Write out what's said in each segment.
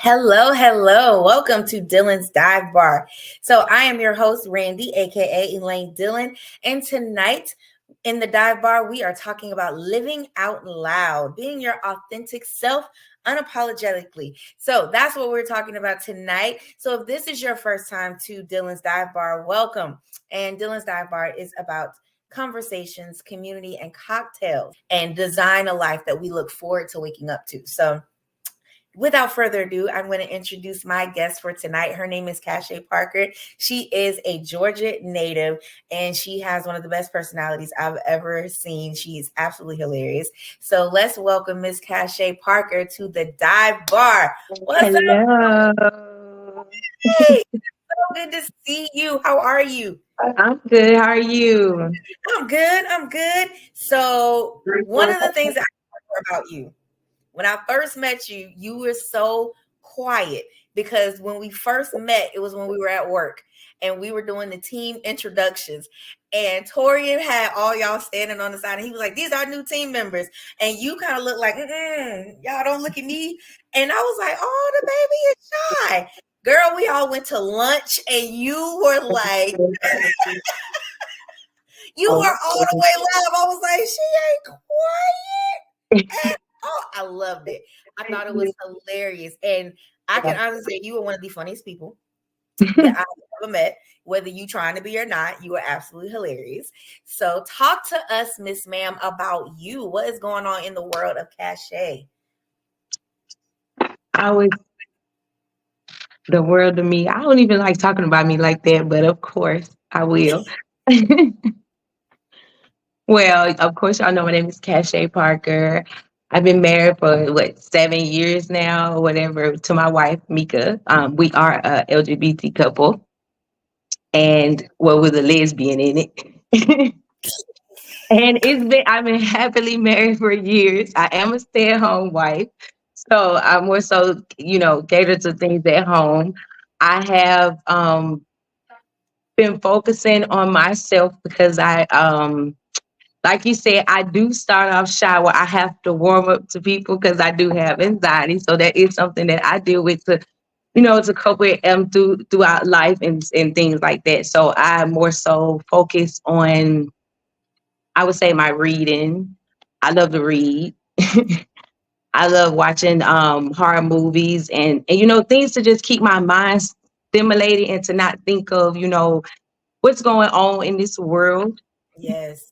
Hello, hello. Welcome to Dylan's Dive Bar. So, I am your host, Randy, aka Elaine Dillon. And tonight in the Dive Bar, we are talking about living out loud, being your authentic self unapologetically. So, that's what we're talking about tonight. So, if this is your first time to Dylan's Dive Bar, welcome. And Dylan's Dive Bar is about conversations, community, and cocktails, and design a life that we look forward to waking up to. So, without further ado, I'm going to introduce my guest for tonight. Her name is Kashay Parker. She is a Georgia native, and she has one of the best personalities I've ever seen. She is absolutely hilarious. So let's welcome Miss Kashay Parker to the Dive Bar. What's Hello. up? Hey, so good to see you. How are you? I'm good. How are you? I'm good. I'm good. So one of the things that I remember about you, when I first met you, you were so quiet because when we first met, it was when we were at work and we were doing the team introductions. And Torian had all y'all standing on the side, and he was like, "These are new team members." And you kind of look like, "Y'all don't look at me." And I was like, "Oh, the baby is shy." Girl, we all went to lunch, and you were like, you were all the way live. I was like, she ain't quiet at all. I loved it. I thought it was hilarious. And I can honestly say you were one of the funniest people that I've ever met, whether you trying to be or not. You were absolutely hilarious. So talk to us, Miss Ma'am, about you. What is going on in the world of Kashay? I was the world to me. I don't even like talking about me like that, but of course I will. Well, of course, y'all know my name is Kashay Parker. I've been married for 7 years now, or whatever, to my wife Mika. We are a LGBT couple, and well, with a lesbian in it. And I've been happily married for years. I am a stay-at-home wife. So I more so, cater to things at home. I have been focusing on myself because like you said, I do start off shy where I have to warm up to people because I do have anxiety. So that is something that I deal with to cope with throughout life and things like that. So I more so focus on, I would say, my reading. I love to read. I love watching horror movies and things to just keep my mind stimulated and to not think of what's going on in this world. Yes,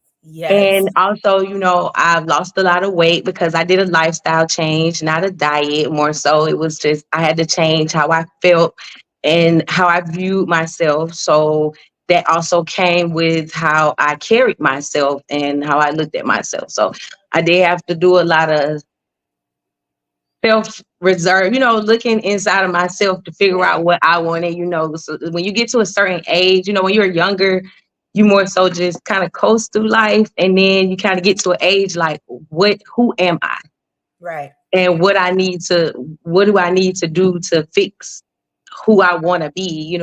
And yes. also, I've lost a lot of weight because I did a lifestyle change, not a diet. More so, it was just I had to change how I felt and how I viewed myself. So that also came with how I carried myself and how I looked at myself. So I did have to do a lot of self reserve, looking inside of myself to figure Yeah. out what I wanted. So when you get to a certain age, when you're younger, you more so just kind of coast through life, and then you kind of get to an age like, who am I, Right. and what do I need to do to fix who I want to be,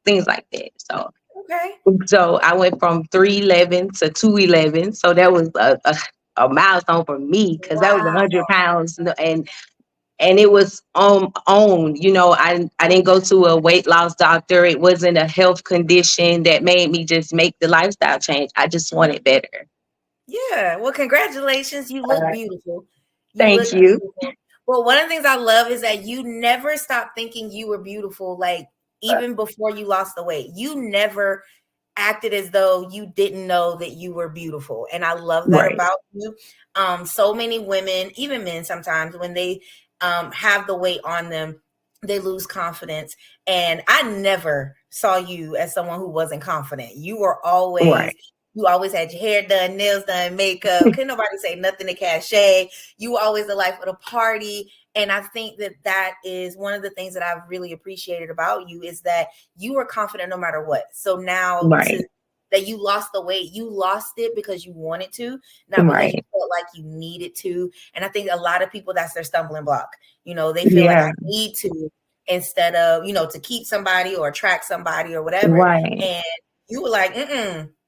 things like that. Okay. So I went from 311 to 211. So that was a milestone for me because that was Wow. 100 pounds, and it was own. I didn't go to a weight loss doctor. It wasn't a health condition that made me just make the lifestyle change. I just wanted better. Yeah. Well, congratulations. You look beautiful. You Thank look you. beautiful. Well, one of the things I love is that you never stopped thinking you were beautiful. Like even before you lost the weight, you never acted as though you didn't know that you were beautiful. And I love that Right. about you. So many women, even men sometimes, when they have the weight on them, they lose confidence. And I never saw you as someone who wasn't confident. Right. You always had your hair done, nails done, makeup. Couldn't nobody say nothing to Cachet. You were always the life of the party. And I think that that is one of the things that I've really appreciated about you is that you were confident no matter what. So now Right. that you lost the weight, you lost it because you wanted to, not because you Right. felt like you needed to. And I think a lot of people, that's their stumbling block. They feel like Yeah. I need to instead of, to keep somebody or attract somebody or whatever. Right. And you were like,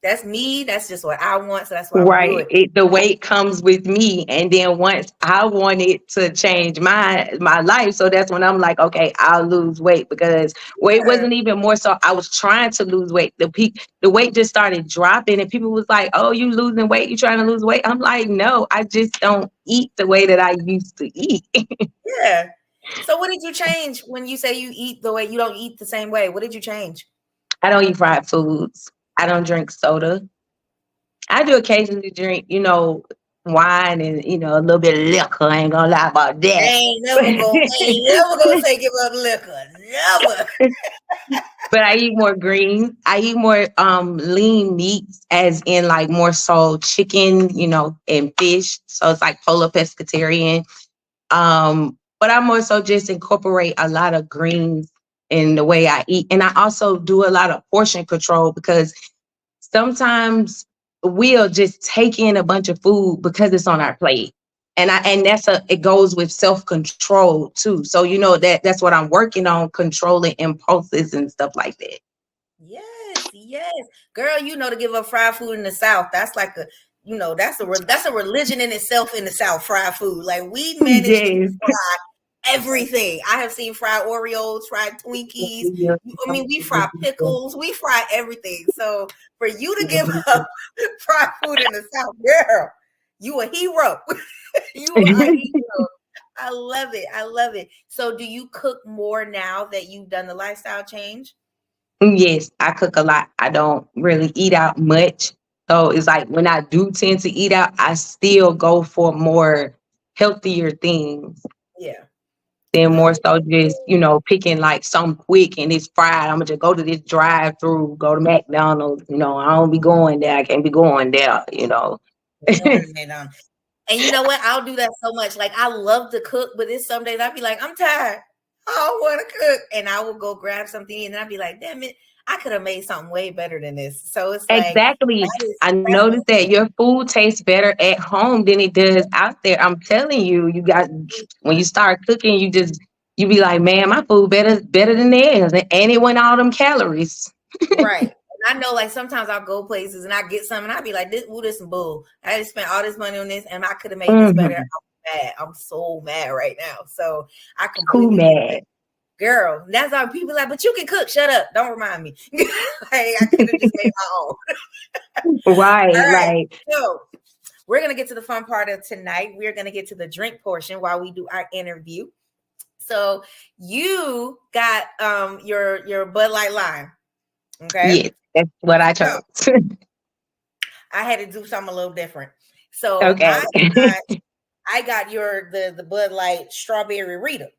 That's me. That's just what I want. So that's why I'm gonna do Right. it. The weight comes with me. And then once I wanted to change my life, so that's when I'm like, okay, I'll lose weight, because weight Yeah. wasn't even more so I was trying to lose weight. The weight just started dropping and people was like, oh, you losing weight, you trying to lose weight? I'm like, no, I just don't eat the way that I used to eat. Yeah. So what did you change when you say you eat the way you don't eat the same way? What did you change? I don't eat fried foods. I don't drink soda. I do occasionally drink, wine and, a little bit of liquor. I ain't gonna lie about that. Ain't never gonna say give up liquor. Never. But I eat more greens. I eat more lean meats, as in like more so chicken, and fish. So it's like polar pescatarian. But I more so just incorporate a lot of greens in the way I eat. And I also do a lot of portion control, because sometimes we'll just take in a bunch of food because it's on our plate. And it goes with self-control too. So that's what I'm working on, controlling impulses and stuff like that. Yes, yes. Girl, to give up fried food in the South, that's like that's a religion in itself in the South, fried food. Like we manage to Yes. fry everything. I have seen fried Oreos, fried Twinkies. I mean, we fry pickles, we fry everything. So for you to give up fried food in the South, girl, you a hero. You are a hero. I love it. I love it. So do you cook more now that you've done the lifestyle change? Yes, I cook a lot. I don't really eat out much. So it's like when I do tend to eat out, I still go for more healthier things Yeah. than I more so just, picking like something quick and it's fried. I'm gonna just go to this drive through, go to McDonald's, I don't be going there. I can't be going there. going there now. And you know what? I'll do that so much. Like I love to cook, but it's some days I'll be like, I'm tired. I don't want to cook. And I will go grab something and I'll be like, damn it, I could have made something way better than this. So it's like Exactly. I that's noticed that your food tastes better at home than it does out there. I'm telling you, when you start cooking, you be like, man, my food better than theirs, and it went all them calories. right. And I know like sometimes I'll go places and I get something and I'll be like, this some bull. I just spent all this money on this and I could have made this better. Hmm. I'm mad. I'm so mad right now. So I Who completely get that. mad? Girl, that's how people like, but you can cook. Shut up. Don't remind me. Like I could have just made my own. Right, All right. right. So we're gonna get to the fun part of tonight. We're gonna get to the drink portion while we do our interview. So you got your Bud Light Lime. Okay. Yes, that's what I So chose. I had to do something a little different. So Okay. I got the Bud Light Strawberry Rita.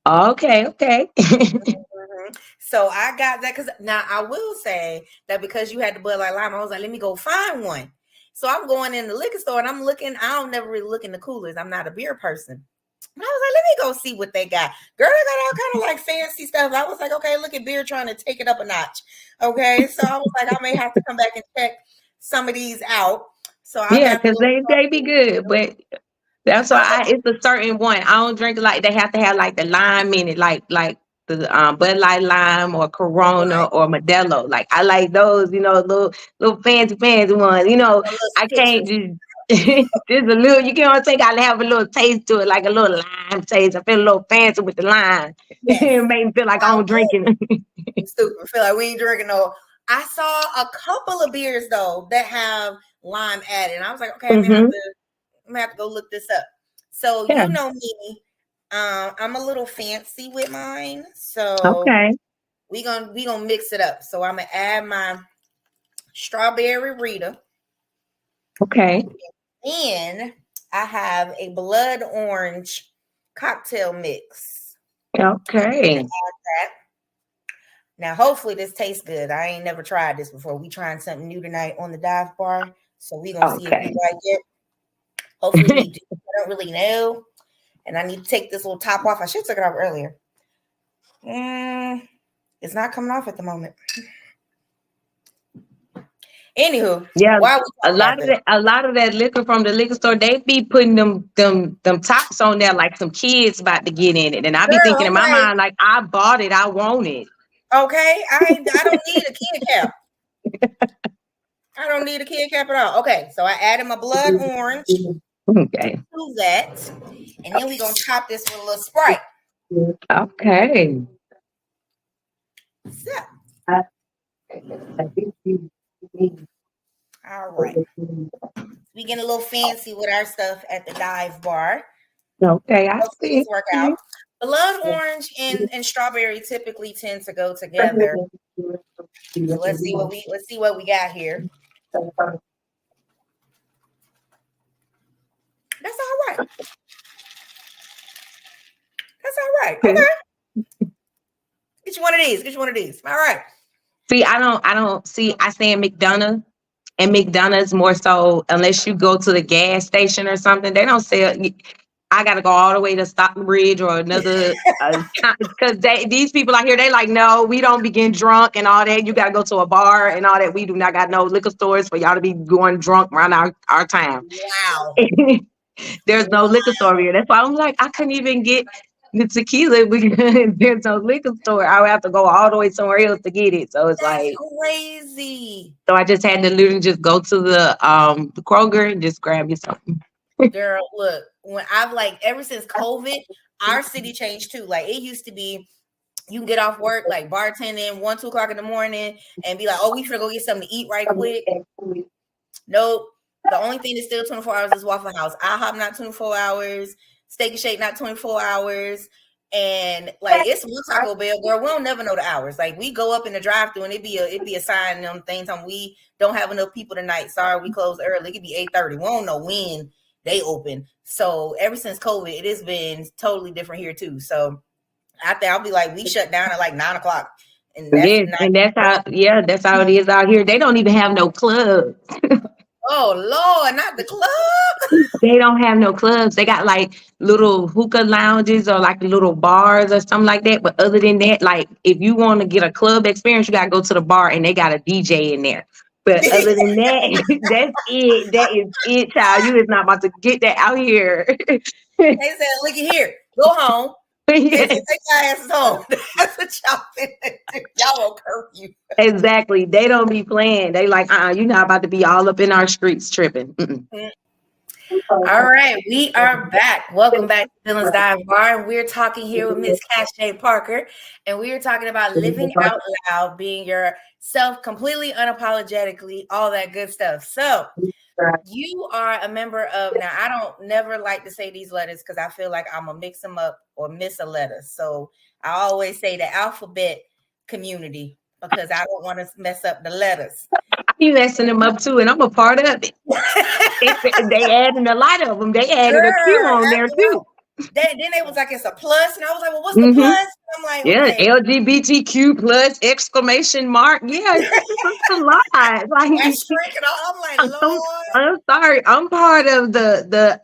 Okay, okay. Mhm. So I got that because now I will say that because you had the Bud Light Lime, I was like, let me go find one. So I'm going in the liquor store and I'm looking. I don't never really look in the coolers. I'm not a beer person. And I was like, let me go see what they got. Girl, they got all kind of like fancy stuff. I was like, okay, look at beer trying to take it up a notch. Okay. So I was like, I may have to come back and check some of these out. So I Yeah, got the because little they be good, but that's I why was like, it's a certain one. I don't drink like they have to have like the lime in it, like the Bud Light lime or Corona right, or Modelo. Like I like those, little fancy ones. a little I can't citrus. just just a little. You can't take. I have a little taste to it, like a little lime taste. I feel a little fancy with the lime. Yes. It made me feel like I don't drinking. You stupid. I feel like we ain't drinking no. I saw a couple of beers though that have lime added. And I was like, okay, Hmm. I'm gonna have to go look this up. So Yeah. you know me, I'm a little fancy with mine. So Okay. we gonna mix it up. So I'm gonna add my strawberry Rita, Okay. and I have a blood orange cocktail mix. I'm gonna Okay. add that. Now, hopefully, this tastes good. I ain't never tried this before. We trying something new tonight on the dive bar, so we gonna see if we Okay. like it. Hopefully, we do. I don't really know, and I need to take this little top off. I should have took it off earlier. Mm, it's not coming off at the moment. Anywho, Yeah, why are we talking about this? a lot of that liquor from the liquor store, they be putting them tops on there like some kids about to get in it. And I be Girl, thinking in I'm my like, mind, like, I bought it, I want it. okay, I don't need a kid cap. I don't need a kid cap at all. Okay, so I added my blood orange Okay. to that, and then we gonna top this with a little Sprite. Okay. So, all right, we getting a little fancy with our stuff at the dive bar. Okay, I Hopefully see. this work out. Blood orange and strawberry typically tend to go together. So let's see what we got here. That's all right. That's all right. Okay. Get you one of these. Get you one of these. All right. See, I don't see. I stay in McDonough, and McDonough's more so unless you go to the gas station or something. They don't sell. I got to go all the way to Stockbridge or another because these people out here they like no, we don't be getting drunk and all that. You got to go to a bar and all that. We do not got no liquor stores for y'all to be going drunk around our time. Wow. There's no liquor store here. That's why I'm like I couldn't even get the tequila because there's no liquor store. I would have to go all the way somewhere else to get it. So it's That's like crazy. so I just had to literally just go to the Kroger and just grab you something. Girl, look, when I've like ever since COVID, our city changed too. Like it used to be you can get off work like bartending 1-2 o'clock in the morning and be like, oh, we finna go get something to eat right quick. Nope. The only thing that's still 24 hours is Waffle House. IHOP not 24 hours. Steak and Shake not 24 hours. And like it's one Taco Bell, girl. We don't never know the hours. Like we go up in the drive-thru and it'd be a sign on things on we don't have enough people tonight. Sorry, we closed early. It could be 8:30. We don't know when they open. So ever since COVID, it has been totally different here too. So I think I'll be like, we shut down at like 9 o'clock. And that's Yes, not and that's how it is out here. They don't even have no clubs. oh Lord, not the club. They don't have no clubs. They got like little hookah lounges or like little bars or something like that. But other than that, like if you want to get a club experience, you gotta go to the bar and they got a DJ in there. But other than that, that's it. That is it, child. You is not about to get that out here. They said, look at here, go home. Take your asses home. That's what y'all do. Y'all on curfew. Exactly. They don't be playing. They like, you're not about to be all up in our streets tripping. Mm-mm. All right, we are back. Welcome back to Dylan's Dive Bar. And we're talking here with Miss Kashay Parker. And we are talking about living out loud, being yourself completely, unapologetically, all that good stuff. So you are a member of, now I don't never like to say these letters because I feel like I'm going to mix them up or miss a letter. So I always say the alphabet community because I don't want to mess up the letters. You messing them up too, and I'm a part of it. They added a lot of them. They added a Q on there too. Then they was like, it's a plus, and I was like, well, what's the plus? And I'm like, yeah, okay. LGBTQ plus exclamation mark. Yeah, it's a lot. Like, I'm like, Lord. I'm sorry. I'm part of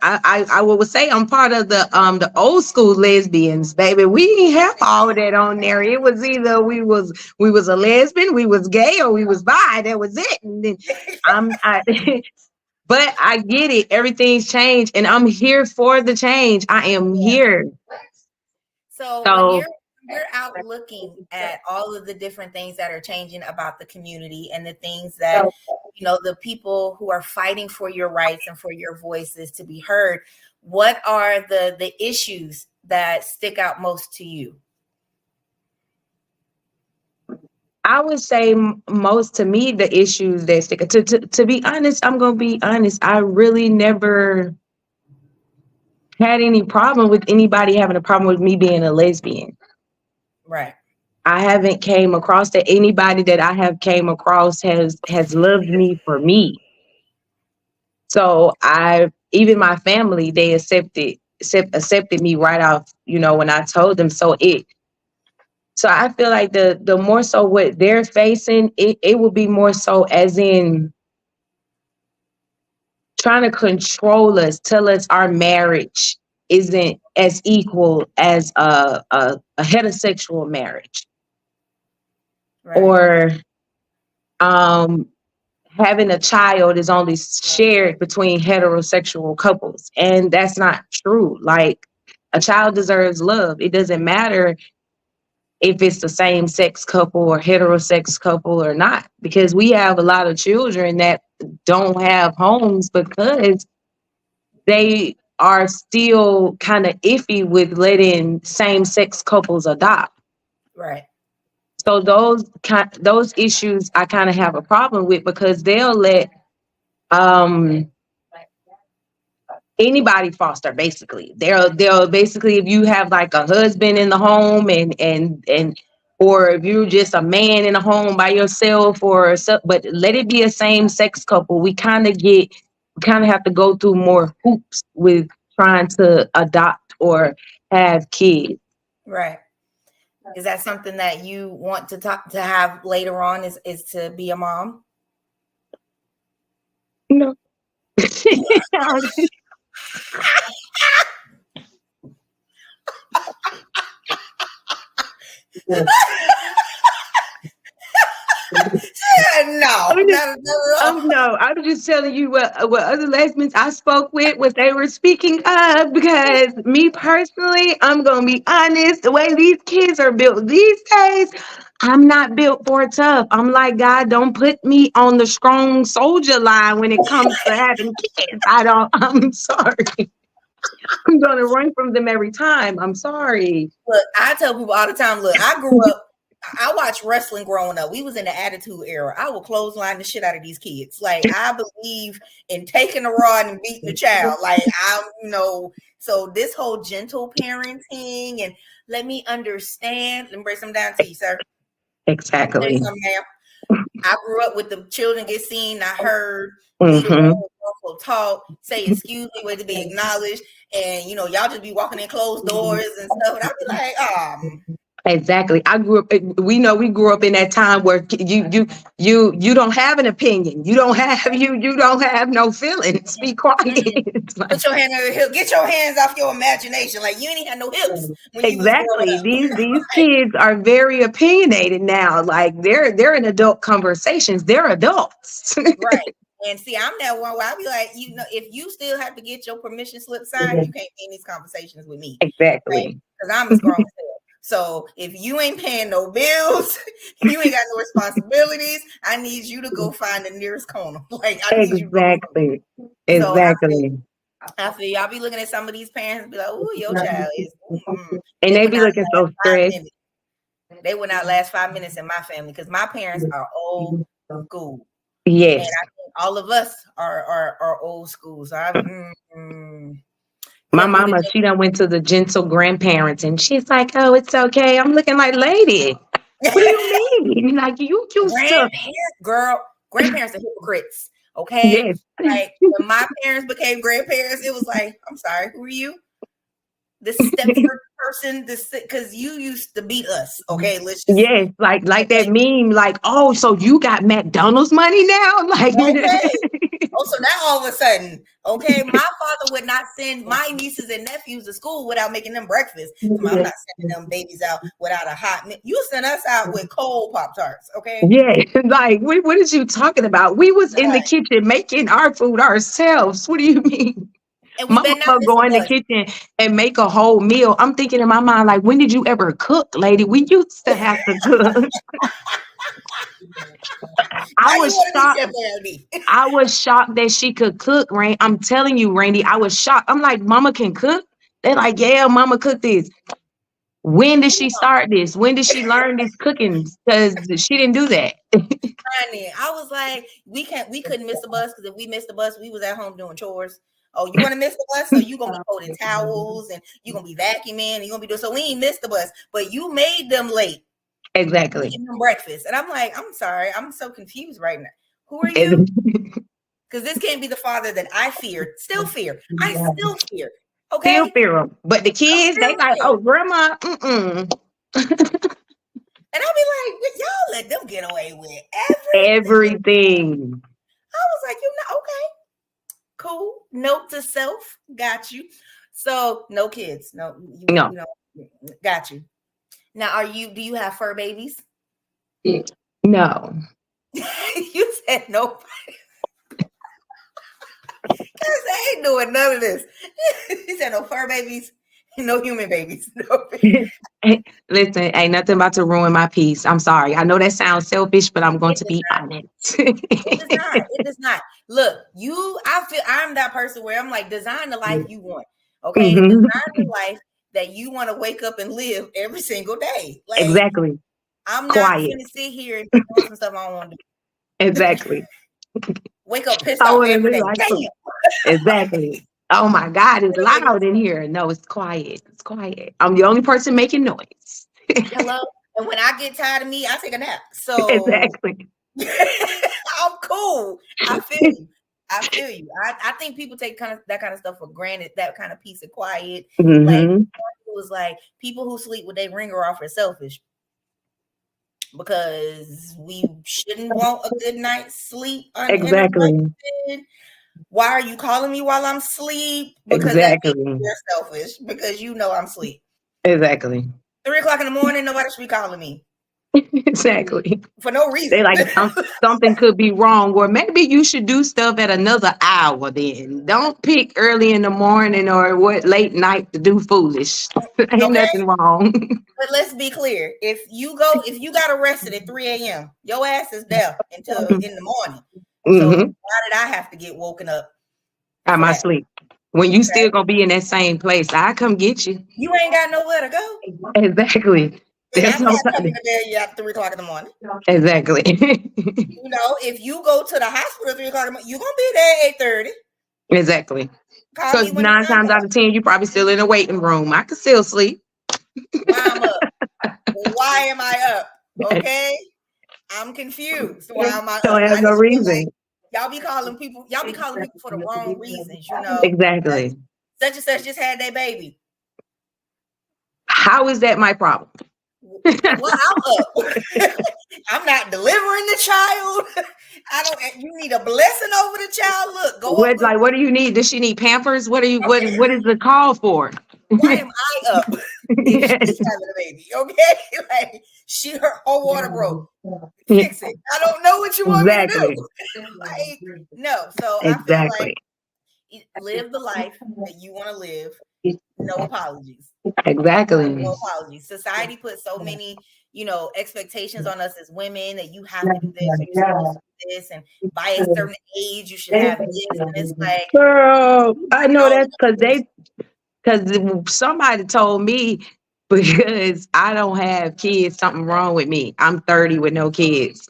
I would say I'm part of the old school lesbians, baby. We didn't have all of that on there. It was either we was a lesbian, we was gay, or we was bi. That was it. And then but I get it. Everything's changed, and I'm here for the change. I am here. So when you're out looking at all of the different things that are changing about the community and the things that, the people who are fighting for your rights and for your voices to be heard, what are the issues that stick out most to you? I would say most to me, the issues that stick to be honest, I'm going to be honest. I really never had any problem with anybody having a problem with me being a lesbian. Right. I haven't came across that. Anybody that I have came across has loved me for me. So even my family, they accepted me right off, when I told them. So I feel like the more so what they're facing, it will be more so as in trying to control us, tell us our marriage isn't as equal as a heterosexual marriage. Right. Or having a child is only shared between heterosexual couples. And that's not true. Like a child deserves love. It doesn't matter if it's the same sex couple or heterosex couple or not, because we have a lot of children that don't have homes because they are still kind of iffy with letting same sex couples adopt. Right. So those issues I kind of have a problem with, because they'll let um anybody foster. Basically they'll basically, if you have like a husband in the home and or if you're just a man in a home by yourself or so, but let it be a same sex couple, we kind of have to go through more hoops with trying to adopt or have kids. Right. Is that something that you want to have later on, is to be a mom? No. No, I'm just, not at all. no, I'm just telling you what other lesbians I spoke with, what they were speaking of. Because me personally, I'm gonna be honest. The way these kids are built these days, I'm not built for tough. I'm like, God, don't put me on the strong soldier line when it comes to having kids. I don't. I'm sorry. I'm gonna run from them every time. I'm sorry. Look, I tell people all the time, look, I grew up, I watched wrestling growing up. We was in the attitude era. I will clothesline the shit out of these kids. Like, I believe in taking the rod and beating the child. Like, so this whole gentle parenting and let me understand. Let me break some down to you, sir. Let me tell you Exactly. something, ma'am. I grew up with the children get seen, I heard, lead the Hmm. room, will talk, say excuse me, wait to be acknowledged, and y'all just be walking in closed doors and stuff, and I'd be like, Exactly. I grew up. We grew up in that time where you don't have an opinion. You don't have you don't have no feelings. Be quiet. It's like, put your hand on your hip, get your hands off your imagination, like you ain't had no hips when you was growing exactly. up. These kids are very opinionated now. Like they're in adult conversations. They're adults. Right. And see, I'm that one where I be like, if you still have to get your permission slip signed, you can't be in these conversations with me. Right? Exactly. Because I'm as grown as hell. So if you ain't paying no bills, you ain't got no responsibilities, I need you to go find the nearest corner. Like, I need you to go. Exactly. So Exactly. I feel y'all be looking at some of these parents and be like, oh, your child is, And they they would be not looking so last 5 stressed. minutes. They would not last 5 minutes in my family because my parents are old school. And Yes. I think all of us are old school. So My let me the mama, she done went to the gentle grandparents, and she's like, "Oh, it's okay." I'm looking like, lady, what do you mean? Like you used to? grandparents are hypocrites. Okay. Yes, Like when my parents became grandparents, it was like, I'm sorry, who are you? The Stepford person, because you used to beat us. Okay, let's just yes, like that okay. meme. Like, oh, so you got McDonald's money now? Like, Okay. Oh, so now all of a sudden, okay, my father would not send my nieces and nephews to school without making them breakfast. So I'm not sending them babies out without a hot meal. You send us out with cold Pop-Tarts, okay? yeah, like what is you talking about? We was in the Right. kitchen making our food ourselves. What do you mean? And we My better not mama miss go the in the bus. kitchen and make a whole meal. I'm thinking in my mind, like, when did you ever cook, lady? We used to have to cook. I Now you was want to be shocked. Chef Randy. I was shocked that she could cook, Rain. I'm telling you, Randy, I was shocked. I'm like, Mama can cook? They're like, yeah, Mama cooked this. When did she start this? When did she learn this cooking? Because she didn't do that. Honey, I was like, we couldn't miss the bus because if we missed the bus, we was at home doing chores. Oh, you want to miss the bus? So you gonna be folding towels and you gonna be vacuuming and you gonna be doing so we ain't missed the bus, but you made them late Exactly. getting them breakfast. And I'm like, I'm sorry, I'm so confused right now. Who are you? And Because this can't be the father that I feared, still fear. I still fear. still Okay? fear them. But the I kids, they still like, fear. oh, grandma, mm-mm. And I'll be like, y'all let them get away with everything. Everything. I was like, okay, cool. Note to self, got you. So no kids. No, No. got you. Now do you have fur babies? No. You said no. Cause I ain't doing none of this. He said no fur babies. No human babies. No. Hey, listen, ain't nothing about to ruin my peace. I'm sorry. I know that sounds selfish, but I'm going It to does be not. honest. It does not. It does not. Look, I feel I'm that person where I'm like, design the life you want. Okay. Design Mhm. the life that you want to wake up and live every single day. Like, Exactly. I'm not Quiet. gonna sit here and be doing some stuff I don't want to do. Exactly. Wake up pissed I off want to every live day. like Damn. some. Exactly. Oh my God, it's loud in here. No, it's quiet. It's quiet. I'm the only person making noise. Hello. And when I get tired of me, I take a nap. So Exactly. I'm cool. I feel you. I feel you. I think people take that kind of stuff for granted, that kind of peace and quiet. Like Hmm. it was like people who sleep with their ringer off are selfish because we shouldn't want a good night's sleep Exactly. uninterrupted. Why are you calling me while I'm asleep? Because that means Exactly. you're selfish because you know I'm asleep. Exactly. 3 o'clock in the morning, nobody should be calling me Exactly. for no They reason. like something could be wrong, or maybe you should do stuff at another hour. Then don't pick early in the morning or what late night to do foolish. Ain't Okay. nothing wrong. But let's be clear. If you got arrested at 3 a.m., your ass is there until in the morning. So Hmm. why did I have to get woken up At for my that? sleep. When you Okay. still gonna be in that same place, I come get you. You ain't got nowhere to go. Exactly. And There's I'm no not coming time. to bed you at 3 o'clock in the morning. Exactly. You know, if you go to the hospital at 3 o'clock in the morning, you're gonna be there at 8:30. Exactly. Call me Because when the nine time times out comes. of ten, you probably still in a waiting room. I could still sleep. Why I'm up? Why am I up? Okay. I'm confused. Why am I So up? it has I no just feel like reason. y'all be calling people for the wrong reasons, you know. Exactly. Such and such just had their baby. How is that my problem? Well, I'm up. I'm not delivering the child. I don't. You need a blessing over the child. Look, go up. What do you need? Does she need Pampers? What is the call for? Why am I up if she's having a baby? Okay, like her water broke. Fix it. I don't know what you want me to Exactly. do. Like no. So I feel like Exactly. live the life that you want to live. No apologies. Exactly. No apologies. Society puts so many, expectations on us as women that you have to do this, or you're supposed to do this, and by a certain age you should have this, and it's like Girl, you I bringing know all that's the because somebody told me because I don't have kids, something wrong with me. I'm 30 with no kids.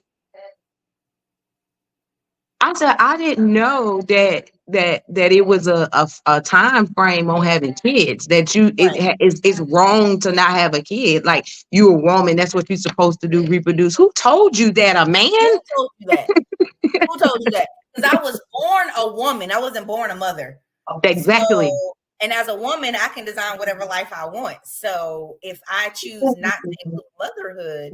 I said I didn't know that it was a time frame on having kids that right. it's wrong to not have a kid. Like you a woman, that's what you're supposed to do, reproduce. Who told you that? A man? Who told you that? Who told you that? Because I was born a woman. I wasn't born a mother. Exactly. So, and as a woman, I can design whatever life I want. So if I choose not to include motherhood,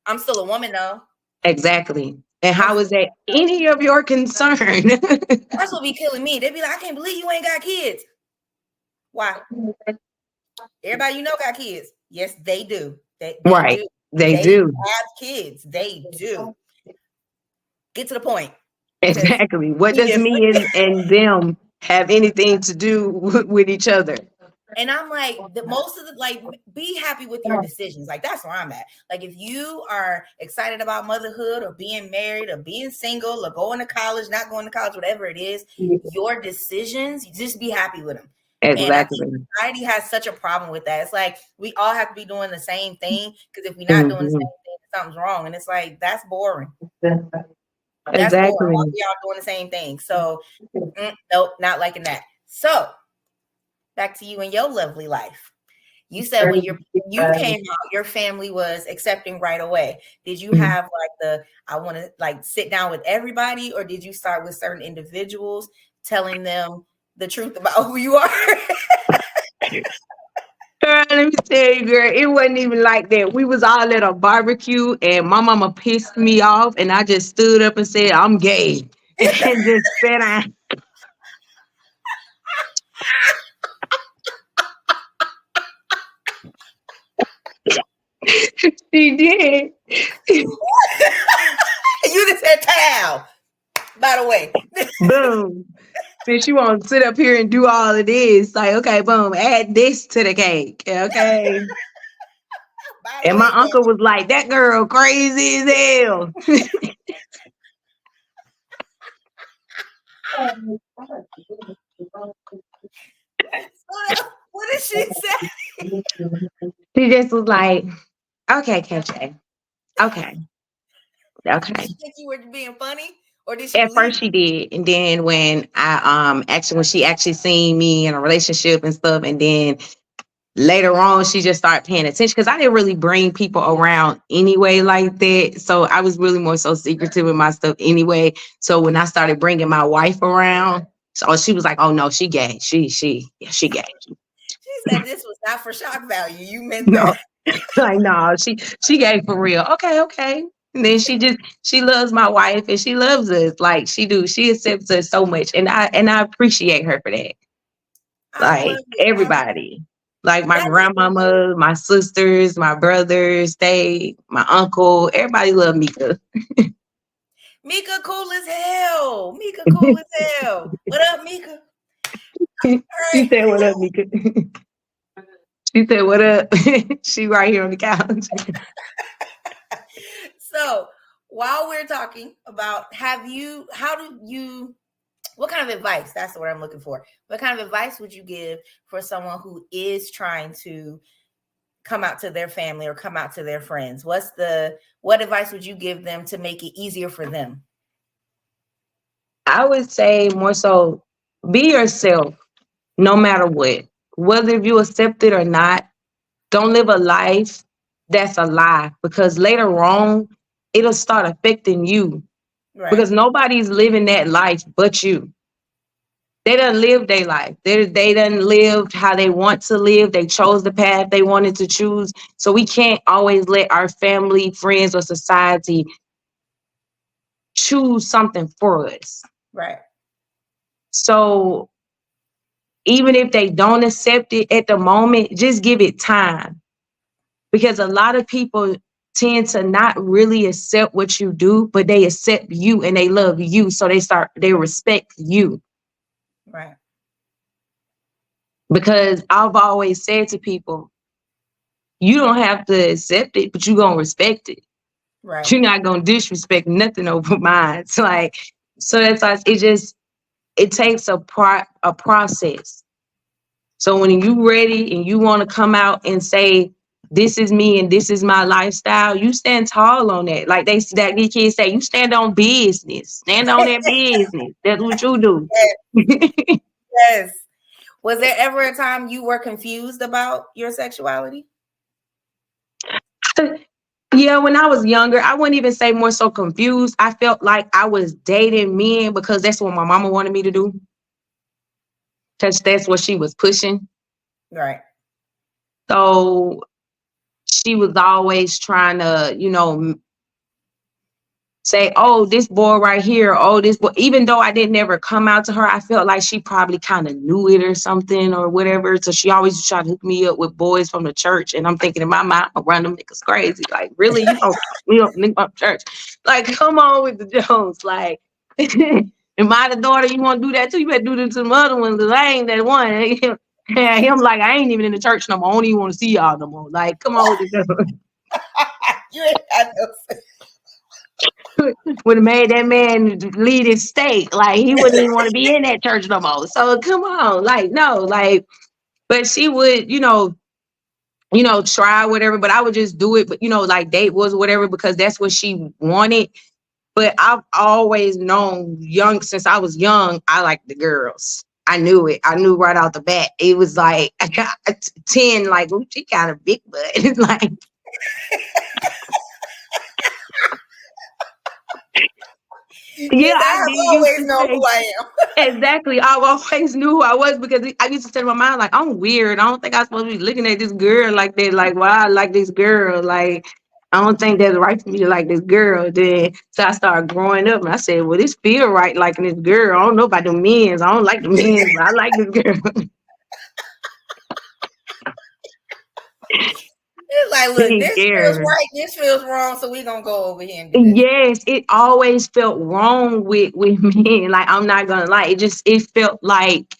I'm still a woman though. Exactly. And I'm how is that any of your concern? That's what be killing me. They be like, I can't believe you ain't got kids. Why? Everybody you know got kids. Yes, they do. They Right. do. They They do. have kids. They do. Get to the point. Because Exactly. What we does different. me and them have anything to do with each other? And I'm like, most of the be happy with your decisions. Like that's where I'm at. Like if you are excited about motherhood or being married or being single or going to college, not going to college, whatever it is, your decisions, just be happy with them. And I think Exactly. society has such a problem with that. It's like we all have to be doing the same thing because if we're not doing the Mhm. same thing, something's wrong. And it's like that's boring. That's boring. Why are Exactly. we all doing the same thing? So nope, not liking that. So back to you and your lovely life. You said when you came out, your family was accepting right away. Did you Mhm. have I want to sit down with everybody, or did you start with certain individuals telling them the truth about who you are? Girl, let me tell you, girl, it wasn't even like that. We was all at a barbecue and my mama pissed me off and I just stood up and said, I'm gay. And just sat down. She did. You just said towel. By the way, Boom. Then she won't sit up here and do all of this. Like, okay, boom, add this to the cake. Okay. By the And my way, uncle was like, that girl crazy as hell. what did she say? She just was like, okay, Kashay. Okay. Did Okay. she think you were being funny, or did she At believe first you? she did. And then when I actually when she actually seen me in a relationship and stuff, and then later on she just started paying attention because I didn't really bring people around anyway like that. So I was really more so secretive with my stuff anyway. So when I started bringing my wife around, so she was like, "Oh no, she gay. She gay." She said this was not for shock value. You meant No, that. like no, she gay for real. Okay, okay. And then she loves my wife and she loves us like she do. She accepts us so much, and I appreciate her for that. I Like love it. I love everybody. Like my that is the most. grandmama, my sisters, my brothers, my uncle, everybody love Mika. Mika cool as hell. Mika cool as hell. What up, Mika? All She right. said, "What up, Mika?" She said, "What up?" She right here on the couch. So while we're talking about what kind of advice, that's the word I'm looking for. What kind of advice would you give for someone who is trying to come out to their family or come out to their friends? What advice would you give them to make it easier for them? I would say more so be yourself no matter what. Whether if you accept it or not, don't live a life that's a lie because later on it'll start affecting you Right. because nobody's living that life but you. They done lived their life. They done lived how they want to live. They chose the path they wanted to choose. So we can't always let our family, friends, or society choose something for us. Right. So even if they don't accept it at the moment, just give it time. Because a lot of people tend to not really accept what you do, but they accept you and they love you. So they respect you. Right. Because I've always said to people, you don't have to accept it, but you're gonna respect it. Right. You're not gonna disrespect nothing over mine. It's like, so that's like it takes a process. So when you ready and you want to come out and say, this is me and this is my lifestyle, you stand tall on that. Like these kids say, you stand on business. Stand on that business. That's what you do. Yes. Was there ever a time you were confused about your sexuality? Yeah, when I was younger, I wouldn't even say more so confused. I felt like I was dating men because that's what my mama wanted me to do. Because that's what she was pushing. Right. So she was always trying to, say, oh, this boy right here, oh, this boy. Even though I didn't ever come out to her, I felt like she probably kind of knew it or something or whatever. So she always tried to hook me up with boys from the church. And I'm thinking in my mind, I'm run them niggas crazy. Like, really? You gonna hook me up nigga from church? Like, come on with the Jones. Like, am I the daughter you want to do that to? You better do this to the other ones because I ain't that one. Him like, I ain't even in the church no more. I don't even want to see y'all no more. Like, come on with the Jones. You ain't got no. Would have made that man lead his state. Like he wouldn't even want to be in that church no more. So come on, like no, like, but she would, try whatever. But I would just do it, but like date was whatever because that's what she wanted. But I've always known since I was young, I like the girls. I knew it. I knew right out the bat. It was like I got 10, like, ooh, she got a big butt. It's like She yeah, said, I I did used always to know say who I am. exactly. I always knew who I was because I used to say to my mind, like, I'm weird. I don't think I'm supposed to be looking at this girl like that. Like, why I like this girl? Like, I don't think that's right for me to like this girl. Then, so I started growing up and I said, well, this feel right liking this girl. I don't know about the men's. I don't like the men's, but I like this girl. It's like, look, Didn't this feels care. right, this feels wrong, so we're gonna go over here and do this. Yes, it always felt wrong with men. Like, I'm not gonna lie, it felt like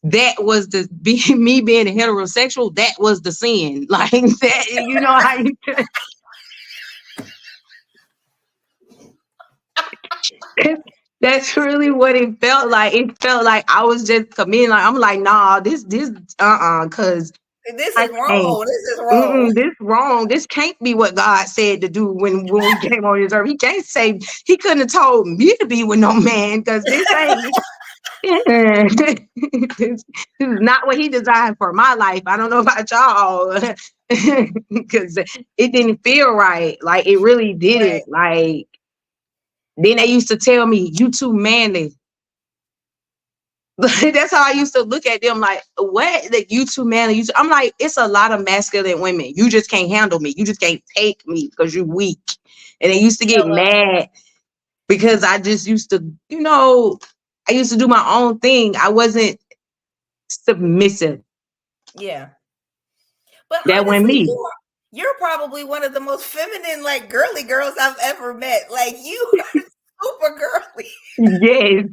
that was the me being a heterosexual. That was the sin. Like that, you know how you. That's really what it felt like. It felt like I was just committing. Like, I'm like, nah, cause This I is can't. wrong. This is wrong. This wrong. This can't be what God said to do when we came on this earth. He can't say, he couldn't have told me to be with no man, because this ain't. This is not what he designed for my life. I don't know about y'all, because it didn't feel right. Like, it really Right. didn't. Like, then they used to tell me, "You too manly." That's how I used to look at them. Like, what? Like, you too manly? I'm like, it's a lot of masculine women. You just can't handle me. You just can't take me because you're weak. And they used to get Hello. mad because I just used to, I used to do my own thing. I wasn't submissive. Yeah. But That wasn't honestly, me. you're probably one of the most feminine, like girly girls I've ever met. Like you are super girly. Yes.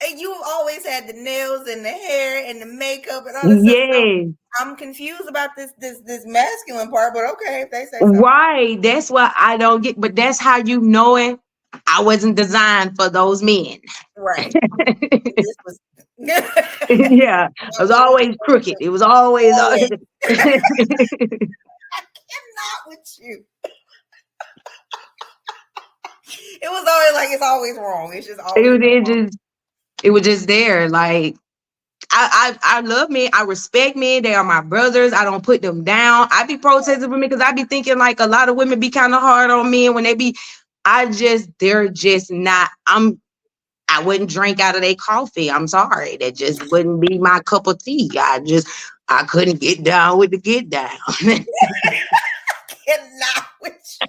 And you've always had the nails and the hair and the makeup and all this stuff. So Yes. I'm confused about this masculine part, but okay, if they say so. Right. That's what I don't get. But that's how you know it. I wasn't designed for those men. Right. This was Yeah, it was always crooked. It was always. always It not with you. It was always like it's always wrong. It's just always been it wrong. just it was just there. Like, I love men. I respect men. They are my brothers. I don't put them down. I be protesting for me because I be thinking like a lot of women be kind of hard on men when they be. They're just not. I wouldn't drink out of their coffee. I'm sorry. That just wouldn't be my cup of tea. I couldn't get down with the get down. Cannot with you.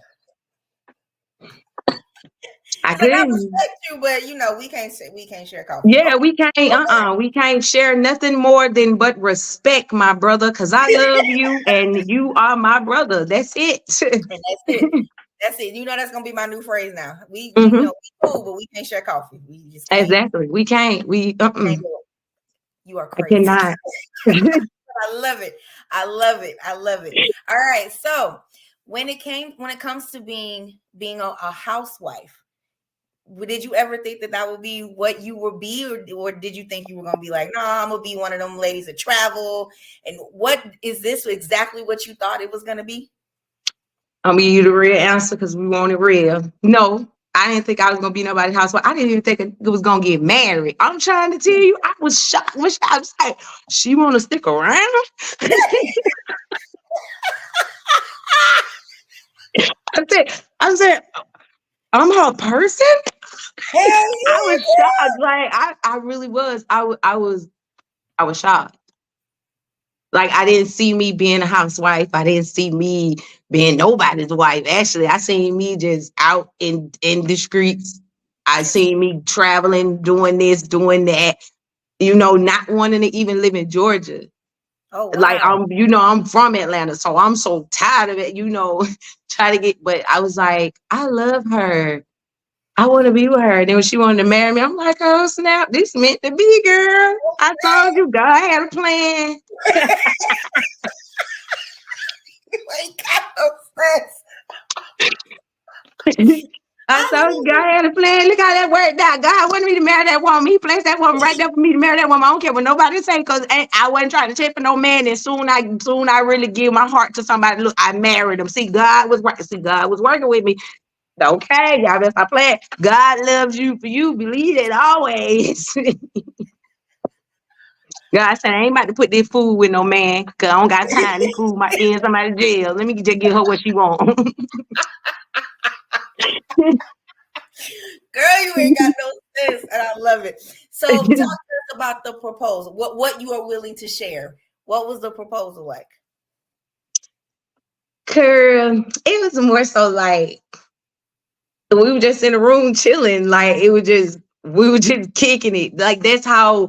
I It's like I couldn't. respect you, but we can't share coffee. Yeah, Okay. we can't. Okay. We can't share nothing more than but respect, my brother. Cause I love you, and you are my brother. That's it. And that's it. That's it. That's gonna be my new phrase now. Hmm. We cool, but we can't share coffee. We just can't. Exactly. We can't. Can't do it. You are I crazy. cannot. I love it. I love it. I love it. All right. So when it comes to being a housewife, did you ever think that would be what you would be, or did you think you were gonna be like, no, I'm gonna be one of them ladies that travel? And what is this exactly what you thought it was gonna be? I'm gonna give you the real answer because we want it real. No, I didn't think I was gonna be nobody's housewife. I didn't even think it was gonna get married. I'm trying to tell you, I was shocked. I was like, she want to stick around? I said, I'm her person. Hell I yeah, was shocked. Like, I really was. I was shocked. Like, I didn't see me being a housewife. I didn't see me being nobody's wife. Actually, I seen me just out in the streets. I seen me traveling, doing this, doing that. Not wanting to even live in Georgia. oh Like, wow. I'm from Atlanta, so I'm so tired of it. Try to get. But I was like, I love her. I want to be with her. And then when she wanted to marry me, I'm like, oh snap, this meant to be, girl. I told you God had a plan. Ain't got no sense. I I told you God had a plan. Look how that worked out. God wanted me to marry that woman. He placed that woman right there for me to marry that woman. I don't care what nobody say, because I wasn't trying to check for no man. And soon I really give my heart to somebody. Look, I married him. See, God was right. See, God was working with me. Okay, y'all better stop playing. God loves you for you. Believe it always. God said, I ain't about to put this food with no man, because I don't got time. This food might be in somebody's jail. Let me just give her what she want. Girl, you ain't got no sense, and I love it. So, talk to us about the proposal. What you are willing to share? What was the proposal like? Girl, it was more so like we were just in a room chilling. Like, we were just kicking it. Like, that's how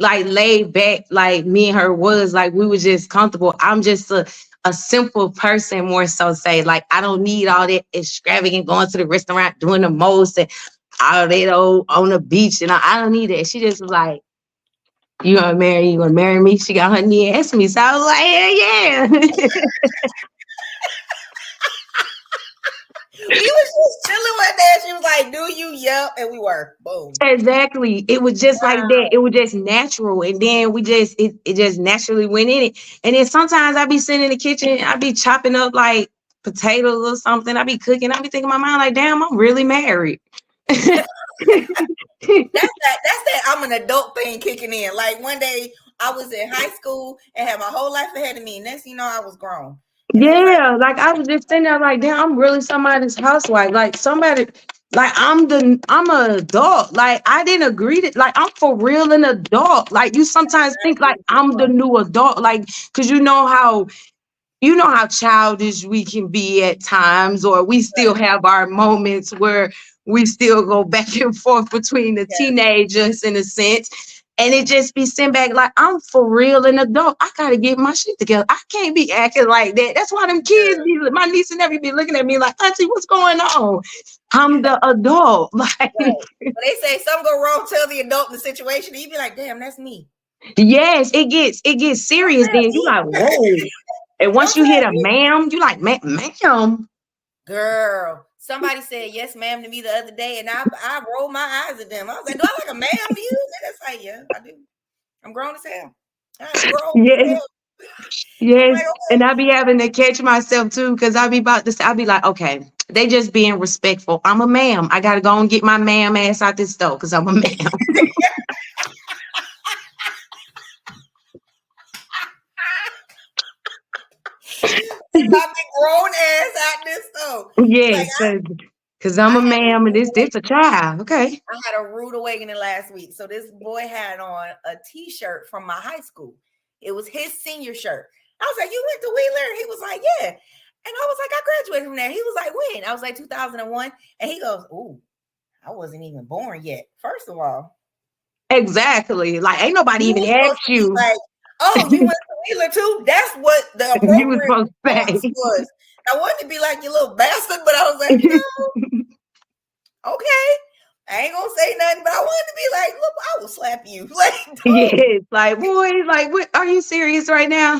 like laid back, like me and her was. Like we were just comfortable. I'm just a simple person, more so say. Like I don't need all that extravagant going to the restaurant, doing the most and all that old on the beach. And I don't need that. She just was like, you gonna marry? You gonna marry me? She got her knee asked me, so I was like, yeah, yeah. We was just chilling one day. And she was like, "Do you?" Yep, and we were. Boom. Exactly. It was just like that. Wow. It was just natural. And then it just naturally went in it. And then sometimes I be sitting in the kitchen, I be chopping up like potatoes or something. I be cooking. I be thinking in my mind, like, damn, I'm really married. That's that. I'm an adult thing kicking in. Like one day, I was in high school and had my whole life ahead of me. Next, thing you know, I was grown, and it was like, Yeah, like I was just sitting there like, damn, I'm really somebody's housewife. Like somebody, like I'm an adult. Like I didn't agree to, like I'm for real an adult. Like you sometimes think like I'm the new adult, like because you know how childish we can be at times, or we still have our moments where we still go back and forth between the yes, teenagers in a sense. And it just be sent back like I'm for real an adult. I gotta get my shit together. I can't be acting like that. That's why them kids girl, be my niece and nephew be looking at me like, Auntie, what's going on? I'm the adult. Like, right. But they say something go wrong, tell the adult in the situation, and you be like, "Damn, that's me." yes, it gets Don't serious. tell Then you me. like, whoa. And once Don't you hit tell a me, ma'am, you like, ma'am. girl. Somebody said yes, ma'am, to me the other day, and I rolled my eyes at them. I was like, "Do I like a ma'am to you?" And it's like, "Yeah, I do. I'm grown as hell. I'm grown as Yes. hell." I'm like, Yes, and "Okay." I be having to catch myself too, because I be about to say, I be like, okay, they just being respectful. I'm a ma'am. I gotta go and get my ma'am ass out this store because I'm a ma'am. My big grown ass out this though. Like Yes, because I'm I a had a ma'am and rude this a child. Okay. I had a rude awakening last week. So this boy had on a t-shirt from my high school. It was his senior shirt. I was like, "You went to Wheeler?" He was like, "Yeah." And I was like, "I graduated from there." He was like, "When?" I was like, 2001. And he goes, "Ooh, I wasn't even born yet." First of all, Exactly. Like ain't nobody you even were supposed asked to be you. like, "Oh, you went to Wheeler too?" That's what the You was appropriate supposed to response say. was. I wanted to be like, "You little bastard," but I was like, "Okay." I ain't gonna say nothing, but I wanted to be like, "Look, I will slap you." Like, don't. Yes, like boy, like what? Are you serious right now?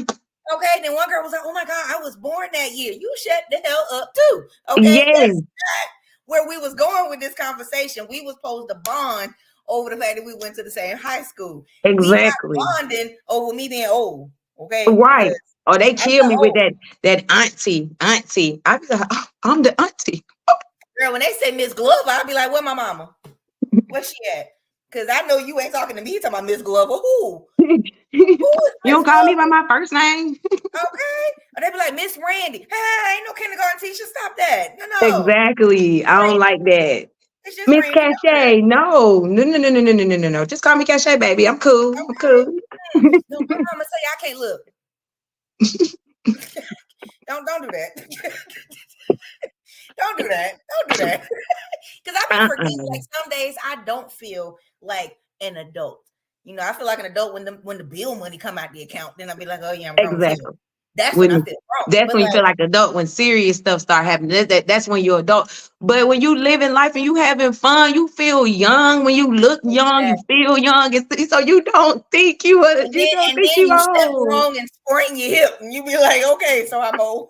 Okay. Then one girl was like, "Oh my God, I was born that year." You shut the hell up too. Okay. Yes, That's where we was going with this conversation. We was supposed to bond over the fact that we went to the same high school. We exactly. not bonding over me being old. Okay. Right. Because Or they I'm kill not me with old. that auntie. I be like, oh, I'm the auntie. Girl, when they say Miss Glover, I'll be like, "Where my mama? Where she at?" Because I know you ain't talking to me. You talking about Miss Glover. Who? You Who is Miss don't call me by Glover? my first name. Okay. Or they be like, "Miss Randy." Hey, ain't no kindergarten teacher. Stop that. No, no. Exactly. I don't Randy. like that. It's just Miss Randy. Don't do that. Kashay, no. No, no, no, no, no, no, no, no, no. Just call me Kashay, baby. I'm cool. I'm Okay. cool. No, my mama say I can't look. Don't do that. Don't do that. Don't do that. Because I be forgetting. Uh-uh. Like some days I don't feel like an adult. You know, I feel like an adult when the bill money come out the account. Then I'll be like, "Oh yeah, I'm grown as hell." Exactly. That's when I When feel grown. that's But when you feel like like adult when serious stuff start happening. That's when you're adult. But when you living life and you having fun, you feel young. When you look young, you exactly. feel young. So you don't think you don't And think then you you step old. wrong and sprain your hip, and you be like, "Okay, so I'm old."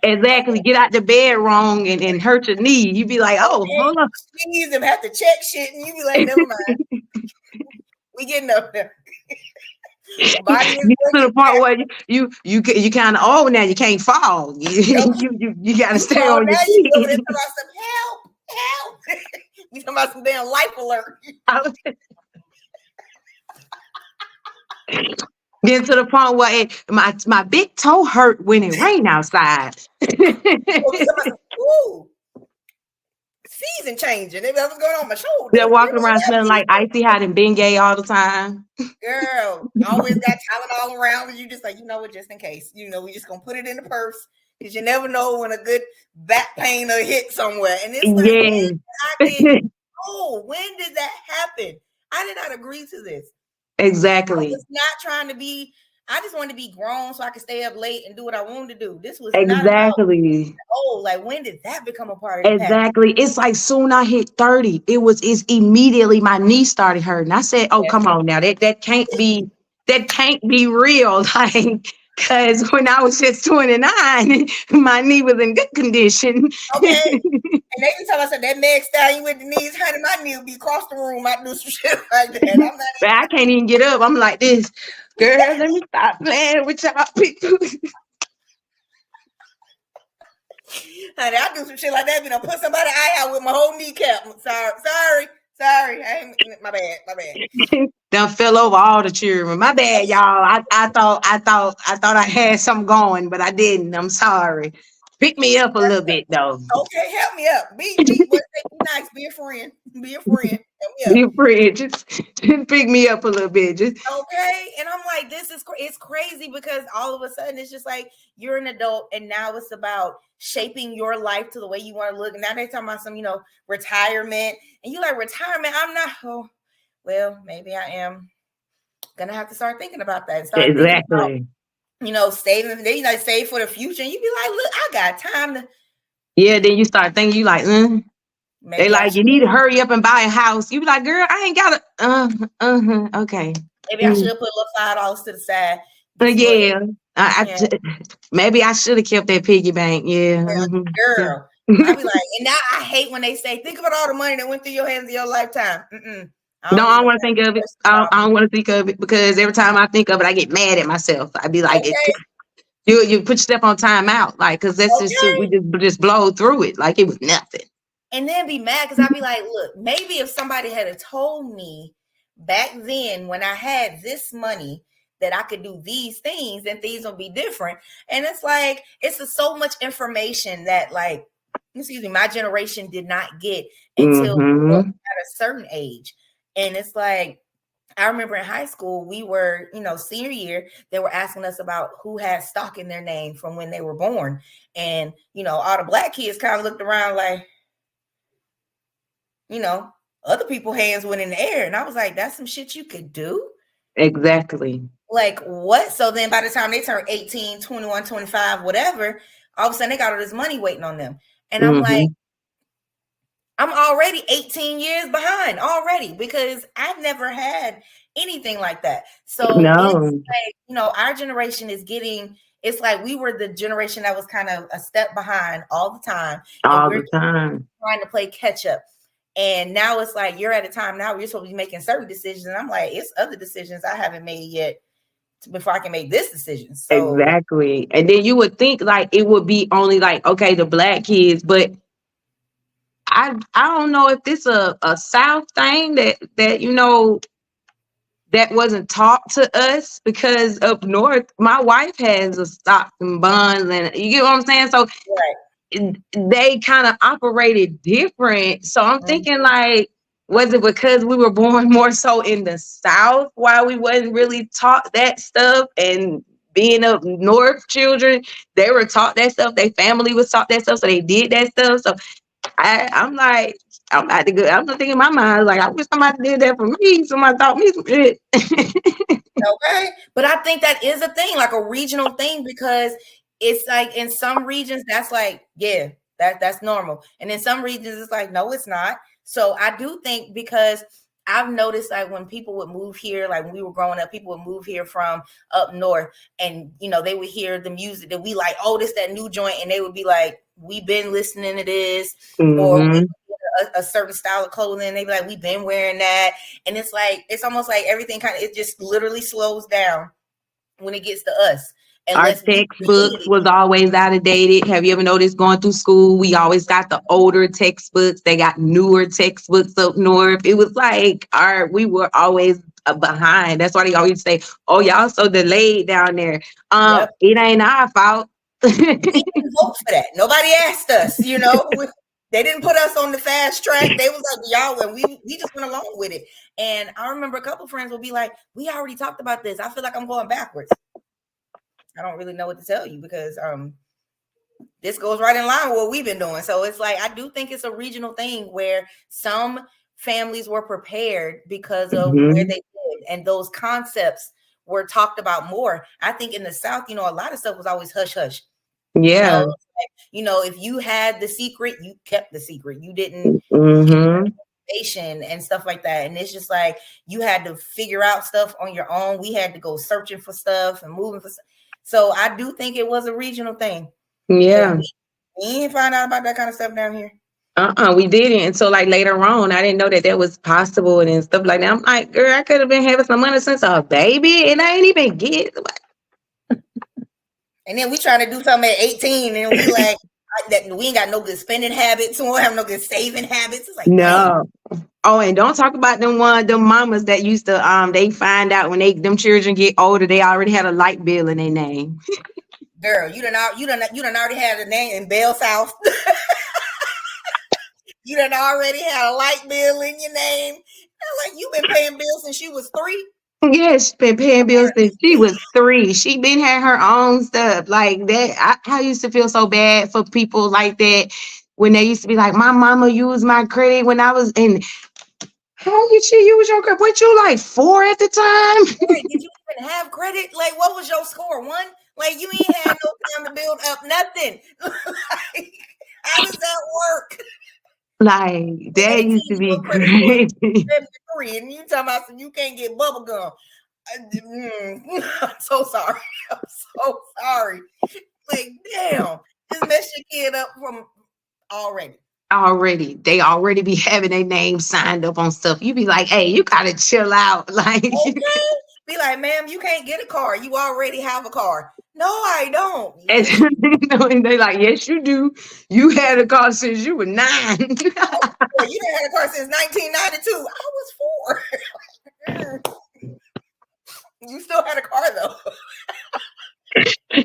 Exactly. Get out the bed wrong and hurt your knee. You be like, oh, Okay, hold on. sneeze and have to check shit, and you be like, "Never mind, we getting up there." Body is Get to the breaking part down. where you kind of old now. You can't fall. You got to You stay fall on your now, you be over there feet. talking about some help, help. You talking about some damn life alert. Get to the point where my big toe hurt when it rained outside. Or you talking about some, ooh, season changing. Maybe that's what's going on my They're shoulder. You walking know, around that smelling be like icy hot and Bengay all the time. girl. Always got Tylenol around, and you just like, you know what, just in case. You know, we just gonna put it in the purse because you never know when a good back pain will hit somewhere. And it's like, when Yes. did I get, oh, when did that happen? I did not agree to this. I Exactly. was not trying to be. I just wanted to be grown so I could stay up late and do what I wanted to do. This was not about, Exactly. oh, like when did that become a part of your package? Exactly. It's like soon I hit 30, it's immediately my knee started hurting. I said, "Oh, Yeah. come on now. That can't be real." Like, cause when I was just 29, my knee was in good condition. Okay. And they can tell us that Meg Stallion with the knees, honey, my knee will be across the room. I do some shit like that. I'm not But I can't even get up. I'm like this. Girl, let me stop playing with y'all people. honey, I do some shit like that. Be done put somebody eye out with my whole kneecap. Sorry. My bad. Done fell over all the children. My bad, y'all. I thought I had something going, but I didn't. I'm sorry. Pick me up a little bit though. Okay, help me up. Be nice. Be a friend. Be a friend. Help me up. Be a friend. Just pick me up a little bit. Just Okay. And I'm like, it's crazy because all of a sudden it's just like you're an adult and now it's about shaping your life to the way you want to look. And now they're talking about some, retirement. And you like retirement. I'm not, oh, well, maybe I am gonna have to start thinking about that and start thinking about, exactly. saving. They save for the future. And you be like, look, I got time to Yeah, then you start thinking you like, they maybe I like should you need to hurry up and buy a house. You be like, girl, I ain't got a okay. maybe I should have put a little $5 to the side. This little Yeah. yeah. Maybe I should have kept that piggy bank. Yeah. Yeah. Girl. I be like, and now I hate when they say, think about all the money that went through your hands in your lifetime. I No, don't I don't even want to think of it. I don't want to think of it because every time I think of it, I get mad at myself. I be like, okay, you put yourself on timeout, like, because that's just we okay. just blow through it like it was nothing. And then be mad because I'd be like, look, maybe if somebody had told me back then when I had this money that I could do these things, then things would be different. And it's like, so much information that, like, excuse me, my generation did not get until we were Mm-hmm. at a certain age. And it's like, I remember in high school, we were, senior year, they were asking us about who had stock in their name from when they were born. And, all the black kids kind of looked around like, other people's hands went in the air. And I was like, that's some shit you could do. Exactly. Like what? So then by the time they turn 18, 21, 25, whatever, all of a sudden they got all this money waiting on them. And I'm like, Mm-hmm. I'm already 18 years behind already because I've never had anything like that. So it's No, like, our generation is it's like we were the generation that was kind of a step behind all the time. And all we're the time. trying to play catch up. And now it's like you're at a time now where you're supposed to be making certain decisions. And I'm like, it's other decisions I haven't made yet before I can make this decision. So Exactly. And then you would think like it would be only like, okay, the black kids, but I don't know if this a South thing that wasn't taught to us because up north, my wife has a stocks and bonds, and you get what I'm saying. So right. they kind of operated different. So I'm Mhm. thinking like, was it because we were born more so in the South, why we wasn't really taught that stuff? And being up north children, they were taught that stuff. Their family was taught that stuff, so they did that stuff. So I'm like, I'm about to go. I'm thinking in my mind, like, I wish somebody did that for me. Somebody taught me some shit. Okay. But I think that is a thing, like a regional thing, because it's like in some regions that's like, yeah, that's normal. And in some regions it's like, no, it's not. So I do think because I've noticed like when people would move here, like when we were growing up, people would move here from up north and they would hear the music that we like, oh, this that new joint, and they would be like, we've been listening to this, or we Mm-hmm. a certain style of clothing, they'd be like, we've been wearing that. And it's like, it's almost like everything it just literally slows down when it gets to us. Our Unless we created textbooks it. was always out of dated. Have you ever noticed going through school? We always got the older textbooks. They got newer textbooks up north. It was like we were always behind. That's why they always say, "Oh, y'all so delayed down there." Yep. It ain't our fault. We didn't vote for that. Nobody asked us, they didn't put us on the fast track. They was like, y'all, and we just went along with it. And I remember a couple friends will be like, we already talked about this. I feel like I'm going backwards. I don't really know what to tell you because this goes right in line with what we've been doing. So it's like, I do think it's a regional thing where some families were prepared because of where Mhm. they live. and those concepts were talked about more. I think in the South, a lot of stuff was always hush hush. You know, Yeah. if you had the secret, you kept the secret. You didn't get Mm-hmm. information and stuff like that. And it's just like you had to figure out stuff on your own. We had to go searching for stuff and moving for stuff. So I do think it was a regional thing because Yeah. we didn't find out about that kind of stuff down here. We didn't. And so like later on, I didn't know that was possible and stuff like that. I'm like, girl, I could have been having some money since a baby and I ain't even get And then we trying to do something at 18 and we like that we ain't got no good spending habits. We don't have no good saving habits. It's like, dang. no. Oh, and don't talk about them mamas that used to they find out when them children get older, they already had a light bill in their name. Girl, you done already had a name in Bell South. You done already had a light bill in your name. Like you've been paying bills since you was 3. Yeah, she been paying bills since she was 3. She been had her own stuff like that. I used to feel so bad for people like that when they used to be like, my mama used my credit when I was in. How did she use your credit? What you like 4 at the time? Right. Did you even have credit? Like, what was your score? 1? Like, you ain't had no time to build up nothing. Like, how does that work? Like that 18, used to be your credit score is crazy. 73, and you talking about you can't get bubble gum. I'm so sorry. I'm so sorry. Like, damn, just mess your kid up from already. They already be having their name signed up on stuff. You be like, hey, you gotta chill out. Like Okay. Be like, ma'am, you can't get a car. You already have a car. No, I don't. and, Yes, you and they like, yes, you do. You had a car since you were 9. well, you done had a car since 1992. I was 4. You still had a car though.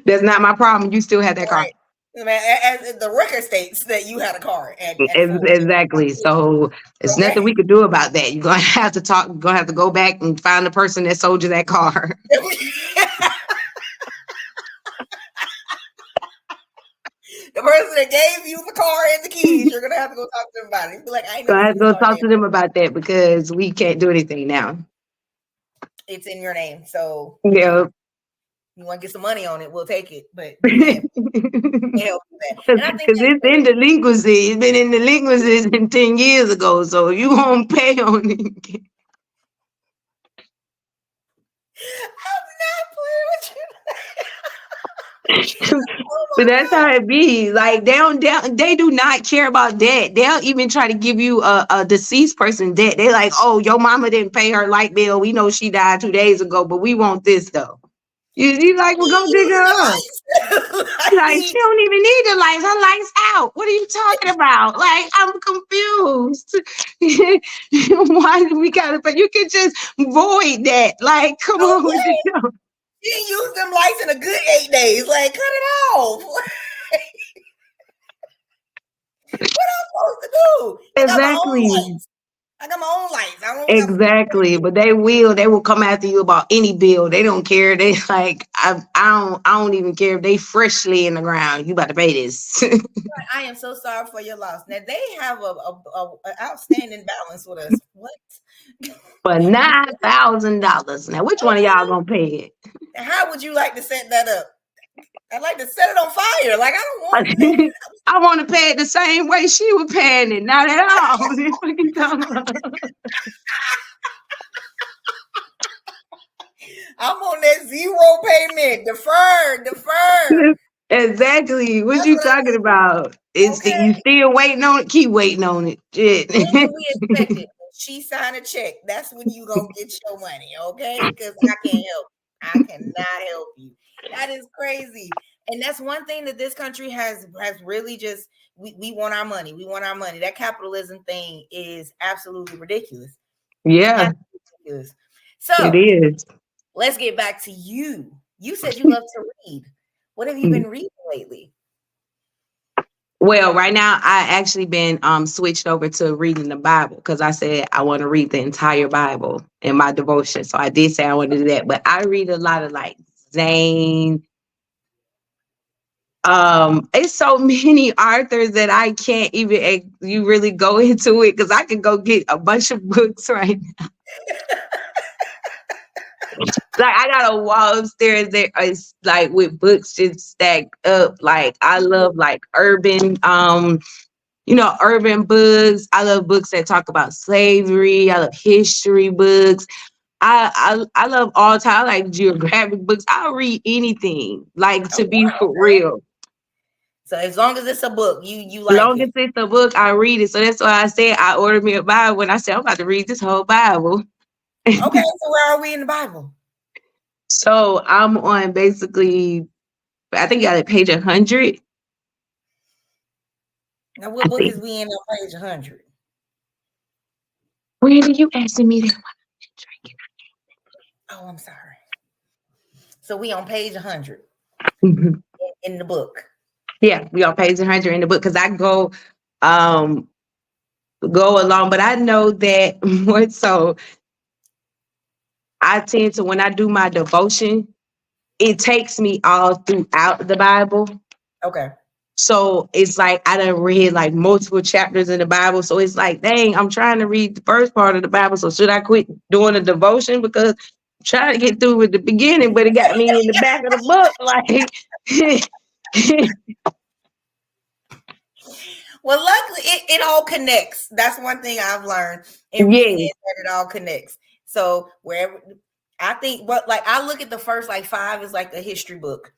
That's not my problem. You still had that car. Right. Man, as the record states that you had a car at 4. Exactly. So it's nothing Okay. we could do about that. You're gonna have to talk. You're gonna have to go back and find the person that sold you that car. The person that gave you the car and the keys, you're gonna have to go talk to them about it. Be like, I ain't So never I seen have to this go car talk again. to them about that because we can't do anything now. It's in your name, so Yeah. you want to get some money on it, we'll take it, but we Because can't help you with that. And I think that's it's in delinquency. It's been in delinquencies in 10 years ago. So you won't pay on it. I'm not playing with you. Oh But my that's god. how it be. Like they do not care about that. They'll even try to give you a deceased person debt. They're like, oh, your mama didn't pay her light bill. We know she died 2 days ago, but we want this though. You like, well, go dig Using the her up. lights. Like, she don't even need the lights. Her lights out. What are you talking about? Like, I'm confused. Why do we gotta? But you can just void that. Like, come on with Okay. it. You didn't use them lights in a good 8 days. Like, cut it off. What am I supposed to do? I got my own Exactly. lights. I got my own lights. I don't got Exactly. But they will come after you about any bill. They don't care. They like, I don't even care if they freshly in the ground. You about to pay this. I am so sorry for your loss. Now they have a outstanding balance with us. What? For $9,000. Now, which one of y'all Okay. gonna pay it? How would you like to set that up? I'd like to set it on fire. Like I don't want that. I want to pay it the same way she was paying it. Not at all. What you talking about? I'm on that 0 payment. Defer. Exactly. What That's you what I talking about? need. It's you Okay. still waiting on it. Keep waiting on it. Shit. When can we expect it? When she sign a check, that's when you gonna get your money, okay? Because I can't help. I cannot help you. That is crazy. And that's one thing that this country has really just we want our money. We want our money. That capitalism thing is absolutely ridiculous. Yeah, Absolutely ridiculous. it So is. let's get back to you. You said you love to read. What have you been reading lately? Well, right now I actually been switched over to reading the Bible because I said I want to read the entire Bible in my devotion. So I did say I want to do that, but I read a lot of like Zane. It's so many authors that I can't even you really go into it because I can go get a bunch of books right now. Like I got a wall upstairs that is like with books just stacked up. Like I love like urban books. I love books that talk about slavery. I love history books. I love all time like geographic books. I'll read anything. Like Oh to be wow, for okay. real. So as long as it's a book, you like Long as it. it's a book, I read it. So that's why I said I ordered me a Bible when I said I'm about to read this whole Bible. Okay, so where are we in the Bible? So I'm on basically, I think I got a page 100. Now, I what book is think. we in on page 100? When are you asking me that? Oh, I'm sorry. So we on page 100 Mhm. in the book. Yeah, we on page 100 in the book because I um go along, but I know that more so I tend to when I do my devotion, it takes me all throughout the Bible. Okay. So it's like I done read like multiple chapters in the Bible. So it's like, dang, I'm trying to read the first part of the Bible. So should I quit doing the devotion because I'm trying to get through with the beginning, but it got me in the back of the book. Like Well, luckily it all connects. That's one thing I've learned in reading yes. it, that it all connects. So wherever I think, but like I look at the first like 5 is like a history book.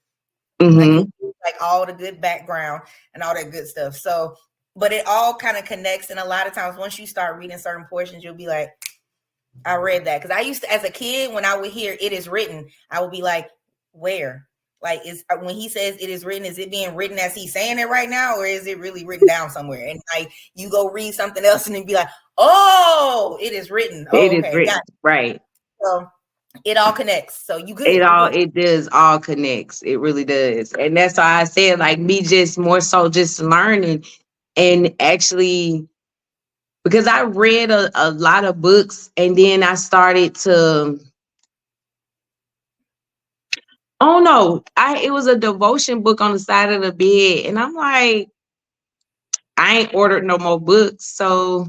Like Mm-hmm. it, like all the good background and all that good stuff. So, but it all kind of connects. And a lot of times, once you start reading certain portions, you'll be like, I read that. Because I used to, as a kid, when I would hear "it is written," I would be like, where? Like, is when he says "it is written," is it being written as he's saying it right now, or is it really written down somewhere? And like, you go read something else and then be like, oh, it is written. It Oh, is okay, got written. it. Right. So it all connects. So you It good? You all good? it does all connects. It really does. And that's why I said like me just more so just learning and actually because I read a lot of books and then I started to oh no, it was a devotion book on the side of the bed. And I'm like, I ain't ordered no more books. So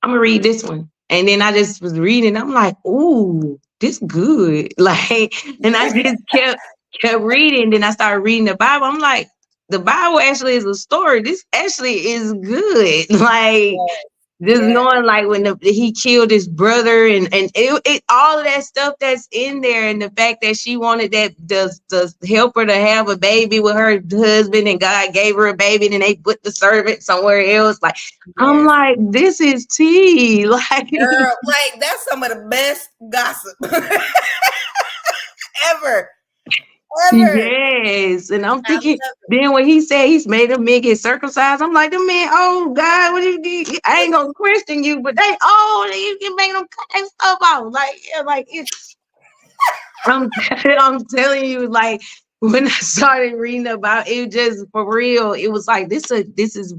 I'm gonna read this one. And then I just was reading. I'm like, ooh, this good. Like, and I just kept reading. Then I started reading the Bible. I'm like, the Bible actually is a story. This actually is good. Like, just Yeah. knowing like when he killed his brother and it all of that stuff that's in there and the fact that she wanted that the helper to have a baby with her husband and God gave her a baby and then they put the servant somewhere else. Like I'm Yes. like, this is tea. Like Girl, like that's some of the best gossip ever. Ever. yes. And I'm I thinking love it. then when he said he's made a man get circumcised, I'm like, the man, oh God, what you did? I ain't gonna question you, but you can make them cut that stuff out. Like, yeah, like it's I'm telling you, like when I started reading about it, just for real, it was like this is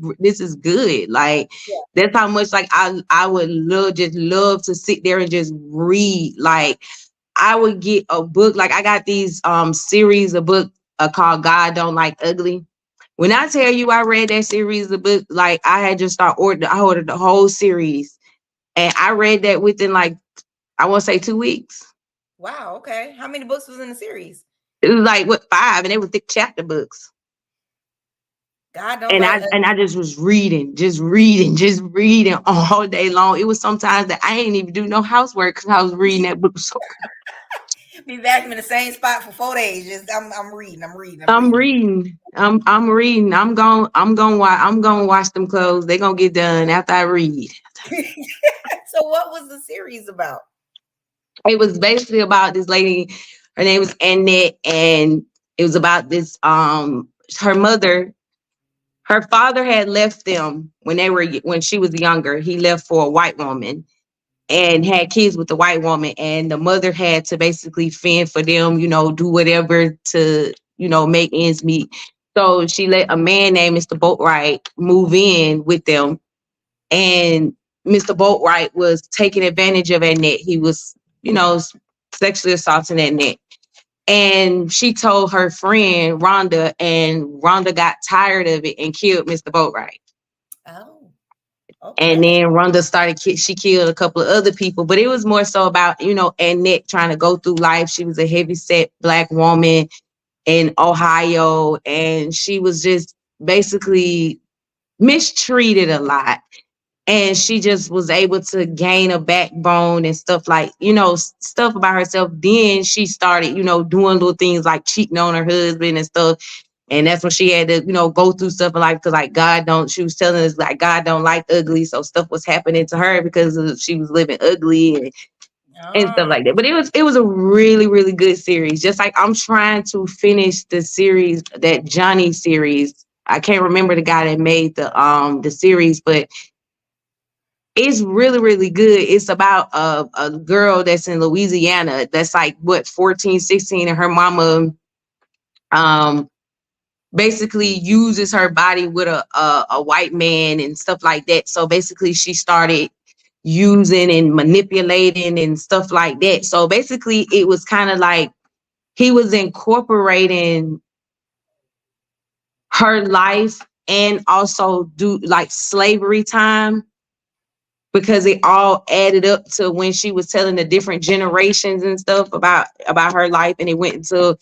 good. Like Yeah. that's how much like I would love to sit there and just read. Like I would get a book. Like I got these series of book called God Don't Like Ugly. When I tell you I read that series of book, like I had just I ordered the whole series, and I read that within like I want to say 2 weeks. Wow. Okay. How many books was in the series? It was like what 5, and they were thick chapter books. God don't And like I just was reading all day long. It was sometimes that I ain't even do no housework because I was reading that book. So be back in the same spot for 4 days. Just I'm reading. I'm reading. I'm I'm reading. reading. I'm reading. I'm gonna wash them clothes. They're gonna get done after I read. So what was the series about? It was basically about this lady. Her name was Annette, and it was about this her mother. Her father had left them when she was younger. He left for a white woman and had kids with the white woman, and the mother had to basically fend for them, do whatever to, make ends meet. So she let a man named Mr. Boatwright move in with them, and Mr. Boatwright was taking advantage of Annette. He was, sexually assaulting Annette. And she told her friend Rhonda, and Rhonda got tired of it and killed Mr. Boatwright. Oh. And Okay. then Rhonda she killed a couple of other people, but it was more so about, Annette trying to go through life. She was a heavyset Black woman in Ohio, and she was just basically mistreated a lot. And she just was able to gain a backbone and stuff stuff about herself. Then she started, doing little things like cheating on her husband and stuff. And that's when she had to, go through stuff in life because she was telling us like God don't like ugly. So stuff was happening to her because she was living ugly and stuff Oh, like that. But it was a really, really good series. Just like I'm trying to finish the series, that Johnny series. I can't remember the guy that made the series, but it's really, really good. It's about a girl that's in Louisiana that's like 14, 16, and her mama um basically uses her body with a white man and stuff like that. So basically she started using and manipulating and stuff like that. So basically it was kind of like he was incorporating her life and also do like slavery time, because it all added up to when she was telling the different generations and stuff about her life, and it went into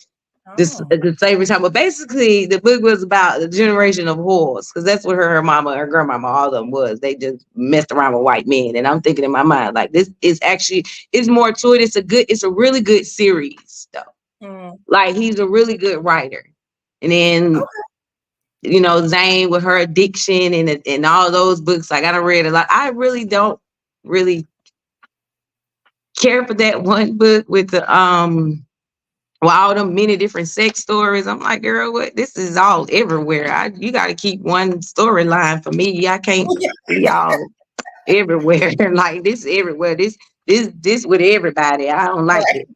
oh, the slavery time. But basically, the book was about the generation of whores, because that's what her mama, her grandmama, all of them was. They just messed around with white men. And I'm thinking in my mind, like, this is actually, it's more to it. It's a really good series, though. mm, Like, he's a really good writer. And then, okay. Zane with her addiction and all those books. Like, I done read a lot. I really don't really care for that one book with all them many different sex stories. I'm like, girl, what? This is all everywhere. You got to keep one storyline for me. I can't be all everywhere. Like, this everywhere. This with everybody. I don't like Right.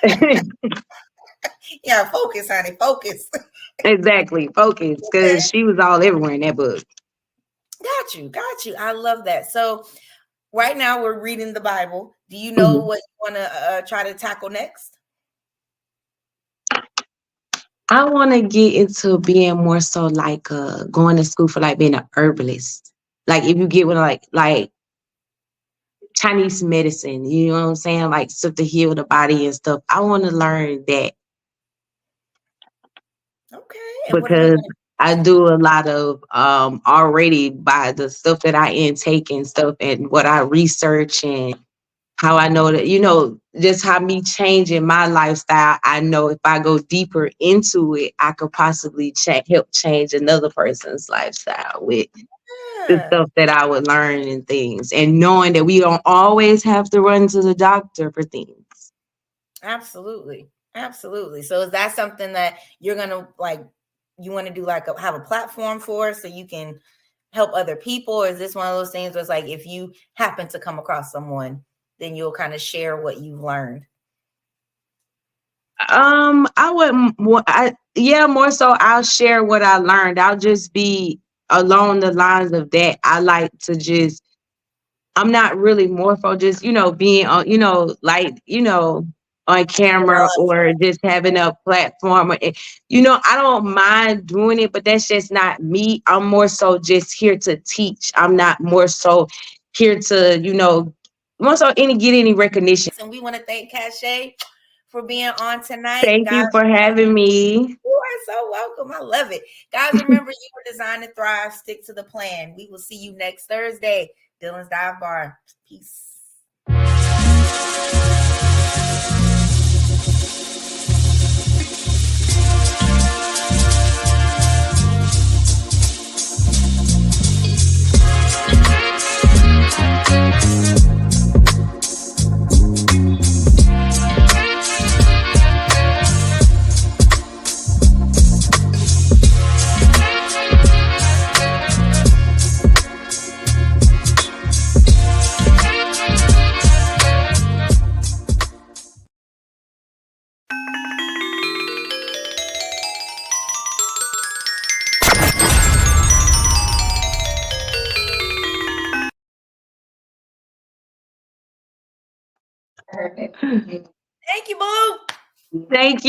it. Yeah, focus, honey, focus. Exactly. Focus, Okay. because she was all everywhere in that book. Got you. I love that. So right now we're reading the Bible. Do you know Mhm. what you want to try to tackle next? I want to get into being more so like going to school for like being an herbalist. Like, if you get one like Chinese medicine, you know what I'm saying? Like, stuff to heal the body and stuff. I want to learn that, Okay. And what are you because going to I that? do a lot of already by the stuff that I intake and stuff and what I research and how I know that, just how me changing my lifestyle. I know if I go deeper into it, I could possibly help change another person's lifestyle with the Yeah, stuff that I would learn and things, and knowing that we don't always have to run to the doctor for things. absolutely. Absolutely. So is that something that you're going to like, you want to do like have a platform for so you can help other people? Or is this one of those things where it's like, if you happen to come across someone, then you'll kind of share what you've learned? I wouldn't. Yeah, more so. I'll share what I learned. I'll just be along the lines of that. I like to just. I'm not really more for just being on on camera or just having a platform. I don't mind doing it, but that's just not me. I'm more so just here to teach. I'm not more so here to more so get any recognition. And we want to thank Kashay for being on tonight. Thank Guys, you for having me. you are so welcome. I love it. Guys, remember, you were designed to thrive. Stick to the plan. We will see you next Thursday. Dylan's Dive Bar. Peace. Thank you, boo. Thank you.